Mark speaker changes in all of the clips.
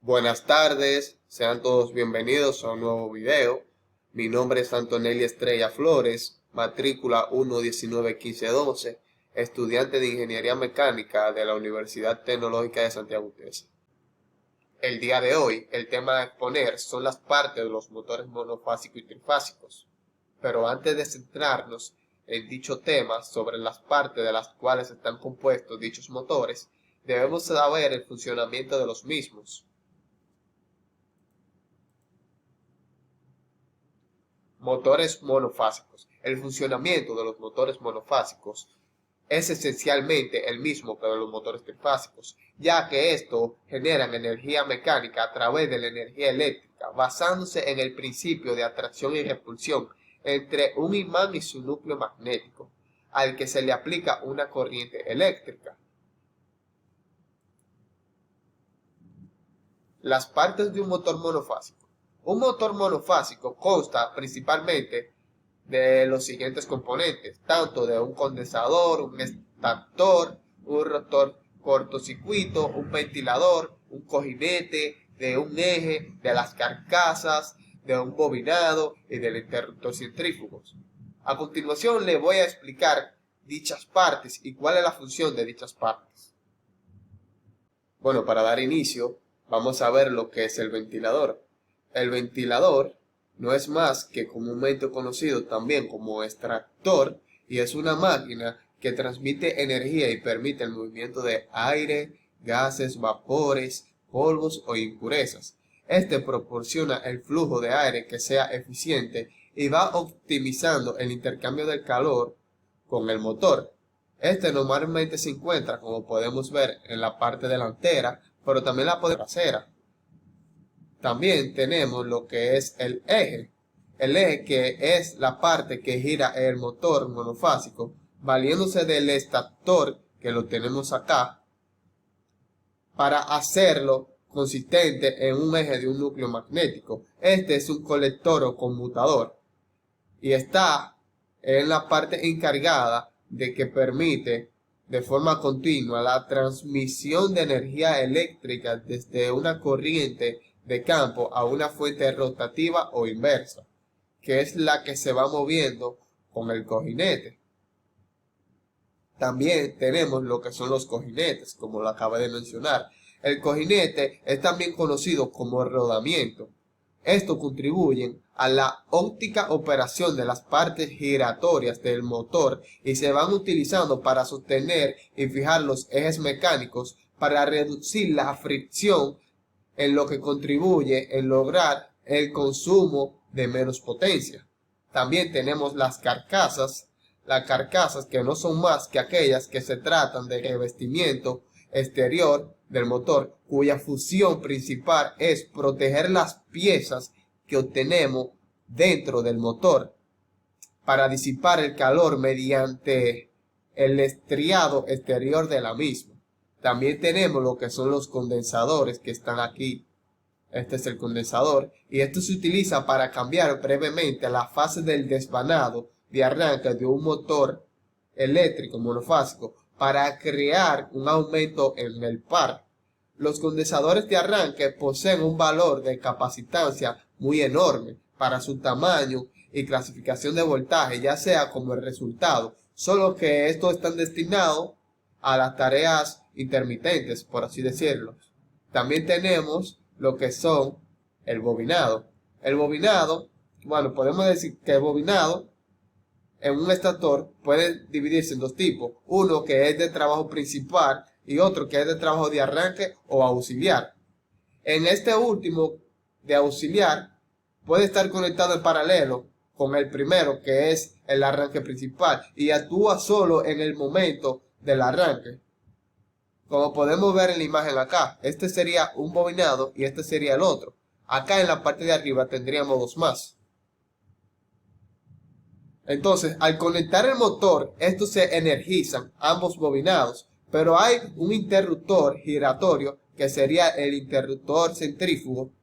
Speaker 1: Buenas tardes, sean todos bienvenidos a un nuevo video. Mi nombre es Antonelli Estrella Flores, matrícula 1191512, estudiante de Ingeniería Mecánica de la Universidad Tecnológica de Santiago UTESA. El día de hoy, el tema a exponer son las partes de los motores monofásicos y trifásicos. Pero antes de centrarnos en dicho tema sobre las partes de las cuales están compuestos dichos motores, debemos saber el funcionamiento de los mismos. Motores monofásicos. El funcionamiento de los motores monofásicos es esencialmente el mismo que de los motores trifásicos, ya que estos generan energía mecánica a través de la energía eléctrica, basándose en el principio de atracción y repulsión entre un imán y su núcleo magnético, al que se le aplica una corriente eléctrica. Las partes de un motor monofásico. Un motor monofásico consta principalmente de los siguientes componentes, tanto de un condensador, un extractor, un rotor cortocircuito, un ventilador, un cojinete, de un eje, de las carcasas, de un bobinado y del interruptor centrífugo. A continuación le voy a explicar dichas partes y cuál es la función de dichas partes. Bueno, para dar inicio, vamos a ver lo que es el ventilador. El ventilador no es más que comúnmente conocido también como extractor y es una máquina que transmite energía y permite el movimiento de aire, gases, vapores, polvos o impurezas. Este proporciona el flujo de aire que sea eficiente y va optimizando el intercambio del calor con el motor. Este normalmente se encuentra, como podemos ver, en la parte delantera, pero también la parte trasera. También tenemos lo que es el eje. El eje que es la parte que gira el motor monofásico, valiéndose del extractor que lo tenemos acá, para hacerlo consistente en un eje de un núcleo magnético. Este es un colector o conmutador y está en la parte encargada de que permite de forma continua la transmisión de energía eléctrica desde una corriente de campo a una fuente rotativa o inversa, que es la que se va moviendo con el cojinete. También tenemos lo que son los cojinetes, como lo acabé de mencionar. El cojinete es también conocido como rodamiento. Esto contribuye a la óptima operación de las partes giratorias del motor y se van utilizando para sostener y fijar los ejes mecánicos para reducir la fricción, en lo que contribuye en lograr el consumo de menos potencia. También tenemos las carcasas que no son más que aquellas que se tratan de revestimiento exterior del motor, cuya función principal es proteger las piezas que obtenemos dentro del motor para disipar el calor mediante el estriado exterior de la misma. También tenemos lo que son los condensadores que están aquí. Este es el condensador y esto se utiliza para cambiar brevemente la fase del desvanado de arranque de un motor eléctrico monofásico para crear un aumento en el par. Los condensadores de arranque poseen un valor de capacitancia muy enorme para su tamaño y clasificación de voltaje, ya sea como el resultado, solo que estos están destinados a las tareas intermitentes, por así decirlo. También tenemos lo que son el bobinado. El bobinado, bueno, podemos decir que el bobinado en un extractor puede dividirse en dos tipos. Uno que es de trabajo principal y otro que es de trabajo de arranque o auxiliar. En este último de auxiliar puede estar conectado en paralelo con el primero, que es el arranque principal, y actúa solo en el momento del arranque. Como podemos ver en la imagen acá, este sería un bobinado y este sería el otro. Acá en la parte de arriba tendríamos dos más. Entonces, al conectar el motor, estos se energizan, ambos bobinados, pero hay un interruptor giratorio, que sería el interruptor centrífugo,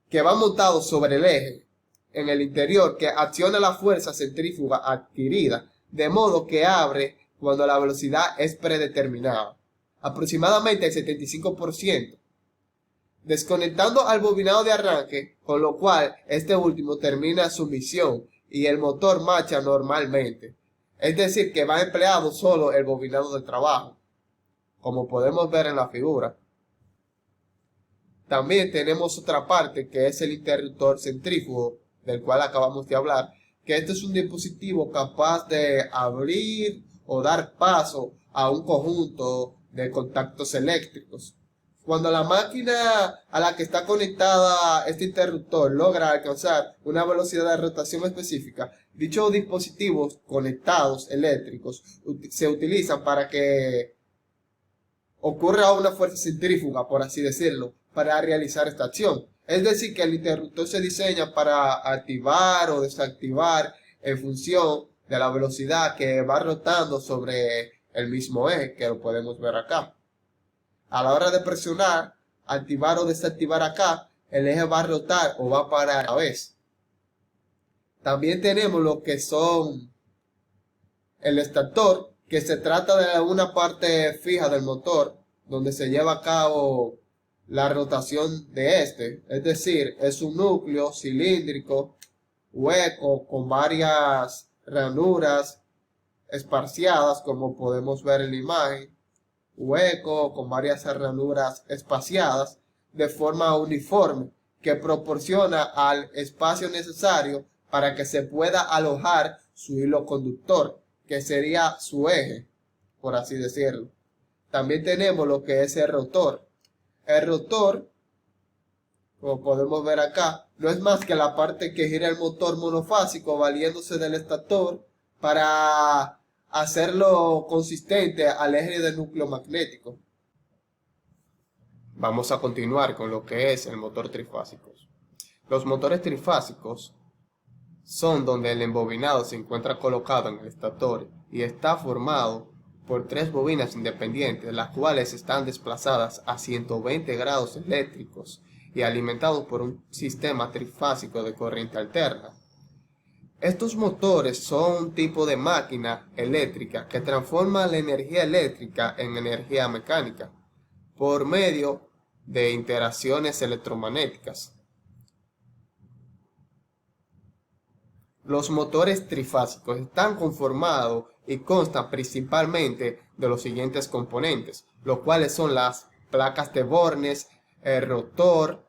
Speaker 1: que va montado sobre el eje en el interior, que acciona la fuerza centrífuga adquirida, de modo que abre cuando la velocidad es predeterminada. Aproximadamente el 75% desconectando al bobinado de arranque, con lo cual este último termina su misión y el motor marcha normalmente. Es decir, que va empleado solo el bobinado de trabajo, como podemos ver en la figura. También tenemos otra parte que es el interruptor centrífugo, del cual acabamos de hablar, que este es un dispositivo capaz de abrir o dar paso a un conjunto de contactos eléctricos. Cuando la máquina a la que está conectada este interruptor logra alcanzar una velocidad de rotación específica, dichos dispositivos conectados eléctricos se utilizan para que ocurra una fuerza centrífuga, por así decirlo, para realizar esta acción. Es decir, que el interruptor se diseña para activar o desactivar en función de la velocidad que va rotando sobre el mismo eje, que lo podemos ver acá. A la hora de presionar, activar o desactivar acá, el eje va a rotar o va a parar a la vez. También tenemos lo que son el estator, que se trata de una parte fija del motor donde se lleva a cabo la rotación de este. Es decir, es un núcleo cilíndrico, hueco, con varias ranuras espaciadas, como podemos ver en la imagen. Hueco con varias ranuras espaciadas de forma uniforme, que proporciona al espacio necesario para que se pueda alojar su hilo conductor, que sería su eje, por así decirlo. También tenemos lo que es el rotor. El rotor, como podemos ver acá, no es más que la parte que gira el motor monofásico valiéndose del estator para hacerlo consistente al eje del núcleo magnético. Vamos a continuar con lo que es el motor trifásico. Los motores trifásicos son donde el embobinado se encuentra colocado en el estator y está formado por tres bobinas independientes, las cuales están desplazadas a 120 grados eléctricos y alimentados por un sistema trifásico de corriente alterna. Estos motores son un tipo de máquina eléctrica que transforma la energía eléctrica en energía mecánica por medio de interacciones electromagnéticas. Los motores trifásicos están conformados y constan principalmente de los siguientes componentes, los cuales son las placas de Bornes, el rotor,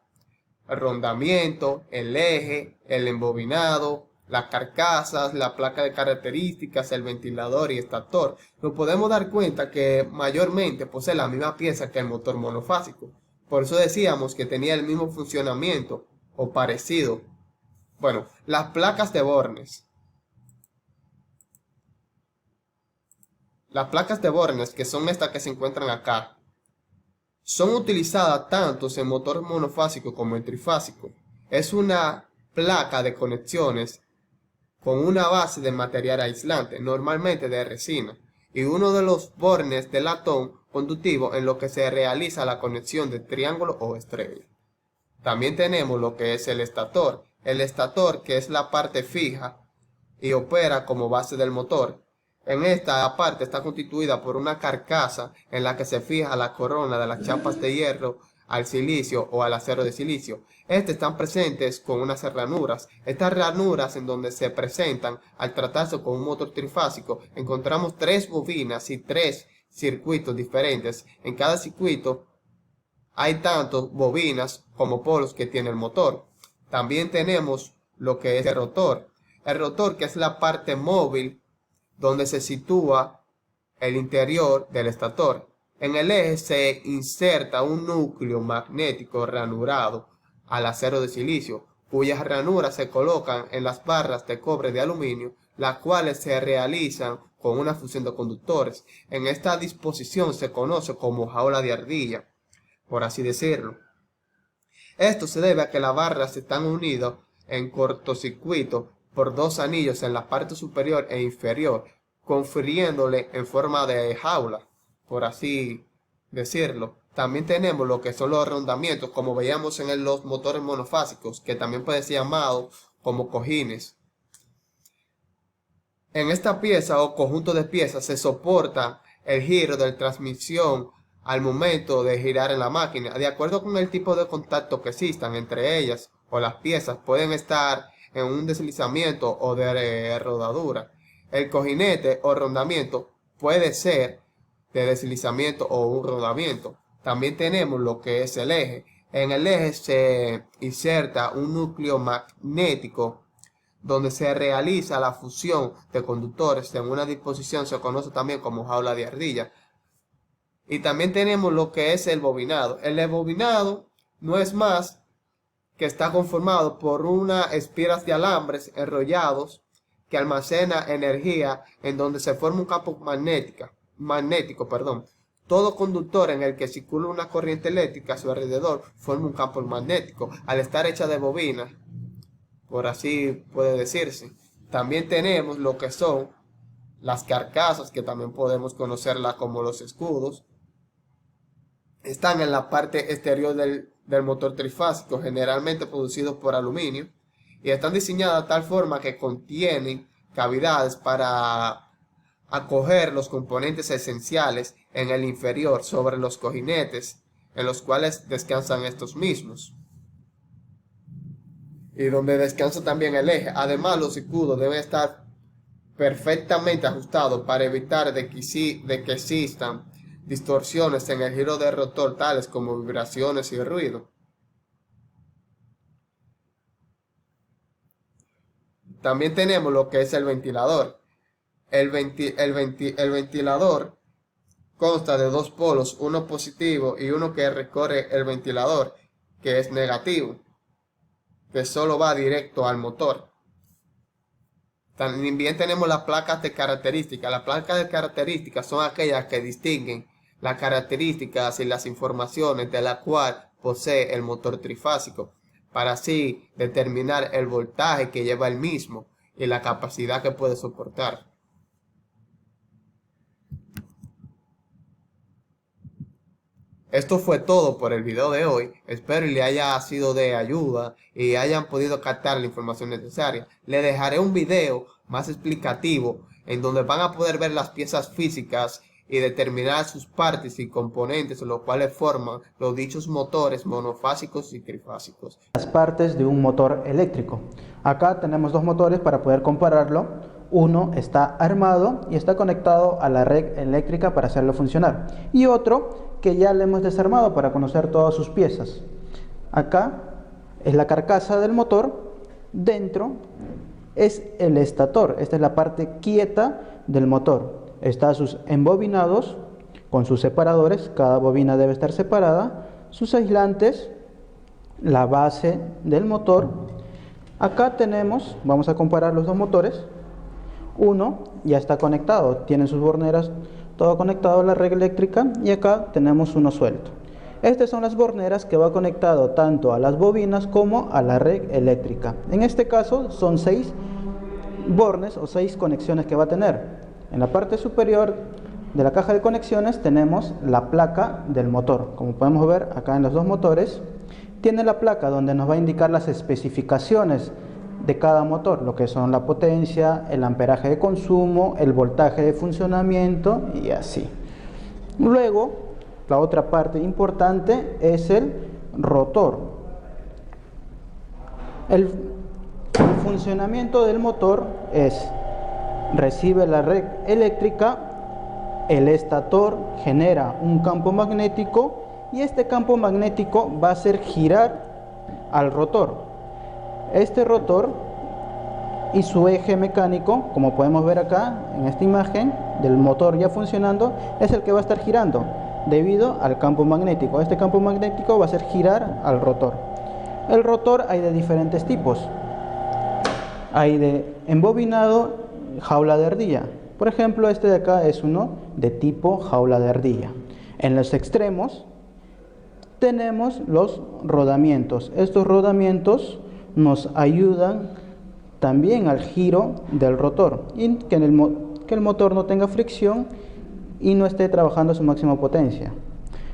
Speaker 1: el rodamiento, el eje, el embobinado, las carcasas, la placa de características, el ventilador y estator. Nos podemos dar cuenta que mayormente posee la misma pieza que el motor monofásico. Por eso decíamos que tenía el mismo funcionamiento o parecido. Bueno, las placas de Bornes. Las placas de Bornes, que son estas que se encuentran acá, son utilizadas tanto en motor monofásico como en trifásico. Es una placa de conexiones con una base de material aislante, normalmente de resina, y uno de los bornes de latón conductivo en lo que se realiza la conexión de triángulo o estrella. También tenemos lo que es el estator. El estator, que es la parte fija y opera como base del motor. En esta parte está constituida por una carcasa en la que se fija la corona de las chapas de hierro al silicio o al acero de silicio. Estas están presentes con unas ranuras. Estas ranuras en donde se presentan al tratarse con un motor trifásico, encontramos tres bobinas y tres circuitos diferentes. En cada circuito hay tanto bobinas como polos que tiene el motor. También tenemos lo que es el rotor. El rotor, que es la parte móvil donde se sitúa el interior del estator. En el eje se inserta un núcleo magnético ranurado al acero de silicio, cuyas ranuras se colocan en las barras de cobre de aluminio, las cuales se realizan con una fusión de conductores. En esta disposición se conoce como jaula de ardilla, por así decirlo. Esto se debe a que las barras están unidas en cortocircuito por dos anillos en la parte superior e inferior, confiriéndole en forma de jaula, por así decirlo. También tenemos lo que son los rodamientos, como veíamos en los motores monofásicos, que también puede ser llamado como cojines. En esta pieza o conjunto de piezas se soporta el giro de transmisión al momento de girar en la máquina. De acuerdo con el tipo de contacto que existan entre ellas o las piezas, pueden estar en un deslizamiento o de rodadura. El cojinete o rodamiento puede ser de deslizamiento o un rodamiento. También tenemos lo que es el eje. En el eje se inserta un núcleo magnético donde se realiza la fusión de conductores en una disposición, se conoce también como jaula de ardilla. Y también tenemos lo que es el bobinado. El bobinado no es más que está conformado por unas espiras de alambres enrollados que almacena energía en donde se forma un campo magnético. Todo conductor en el que circula una corriente eléctrica a su alrededor forma un campo magnético al estar hecha de bobina, por así puede decirse. También tenemos lo que son las carcasas, que también podemos conocerlas como los escudos. Están en la parte exterior del motor trifásico, generalmente producidos por aluminio, y están diseñadas de tal forma que contienen cavidades para acoger los componentes esenciales en el inferior sobre los cojinetes en los cuales descansan estos mismos, y donde descansa también el eje. Además, los escudos deben estar perfectamente ajustados para evitar de que existan distorsiones en el giro del rotor, tales como vibraciones y ruido. También tenemos lo que es el ventilador. El ventilador consta de dos polos, uno positivo y uno que recorre el ventilador, que es negativo, que solo va directo al motor. También tenemos las placas de características. Las placas de características son aquellas que distinguen las características y las informaciones de la cual posee el motor trifásico, para así determinar el voltaje que lleva el mismo y la capacidad que puede soportar. Esto fue todo por el video de hoy. Espero y le haya sido de ayuda y hayan podido captar la información necesaria. Le dejaré un video más explicativo en donde van a poder ver las piezas físicas y determinar sus partes y componentes, los cuales forman los dichos motores monofásicos y trifásicos.
Speaker 2: Las partes de un motor eléctrico. Acá tenemos dos motores para poder compararlo. Uno está armado y está conectado a la red eléctrica para hacerlo funcionar, y otro que ya le hemos desarmado para conocer todas sus piezas. Acá es la carcasa del motor, dentro es el estator, esta es la parte quieta del motor. Está sus embobinados con sus separadores, cada bobina debe estar separada, sus aislantes, la base del motor. Acá tenemos, vamos a comparar los dos motores. Uno ya está conectado, tiene sus borneras todo conectado a la red eléctrica, y acá tenemos uno suelto. Estas son las borneras que va conectado tanto a las bobinas como a la red eléctrica. En este caso son 6 bornes o 6 conexiones que va a tener. En la parte superior de la caja de conexiones tenemos la placa del motor. Como podemos ver acá en los dos motores, tiene la placa donde nos va a indicar las especificaciones de cada motor, lo que son la potencia, el amperaje de consumo, el voltaje de funcionamiento y así. Luego, la otra parte importante es el rotor. El funcionamiento del motor es: recibe la red eléctrica, el estator genera un campo magnético y este campo magnético va a hacer girar al rotor. Este rotor y su eje mecánico, como podemos ver acá en esta imagen del motor ya funcionando, es el que va a estar girando debido al campo magnético. Este campo magnético va a hacer girar al rotor. El rotor hay de diferentes tipos. Hay de embobinado, jaula de ardilla. Por ejemplo, este de acá es uno de tipo jaula de ardilla. En los extremos tenemos los rodamientos. Estos rodamientos nos ayudan también al giro del rotor y que el motor no tenga fricción y no esté trabajando a su máxima potencia.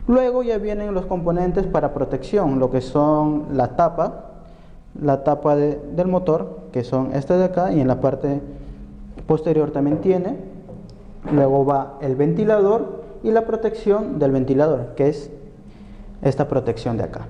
Speaker 2: Luego ya vienen los componentes para protección, lo que son la tapa del motor, que son este de acá, y en la parte posterior también tiene. Luego va el ventilador y la protección del ventilador, que es esta protección de acá.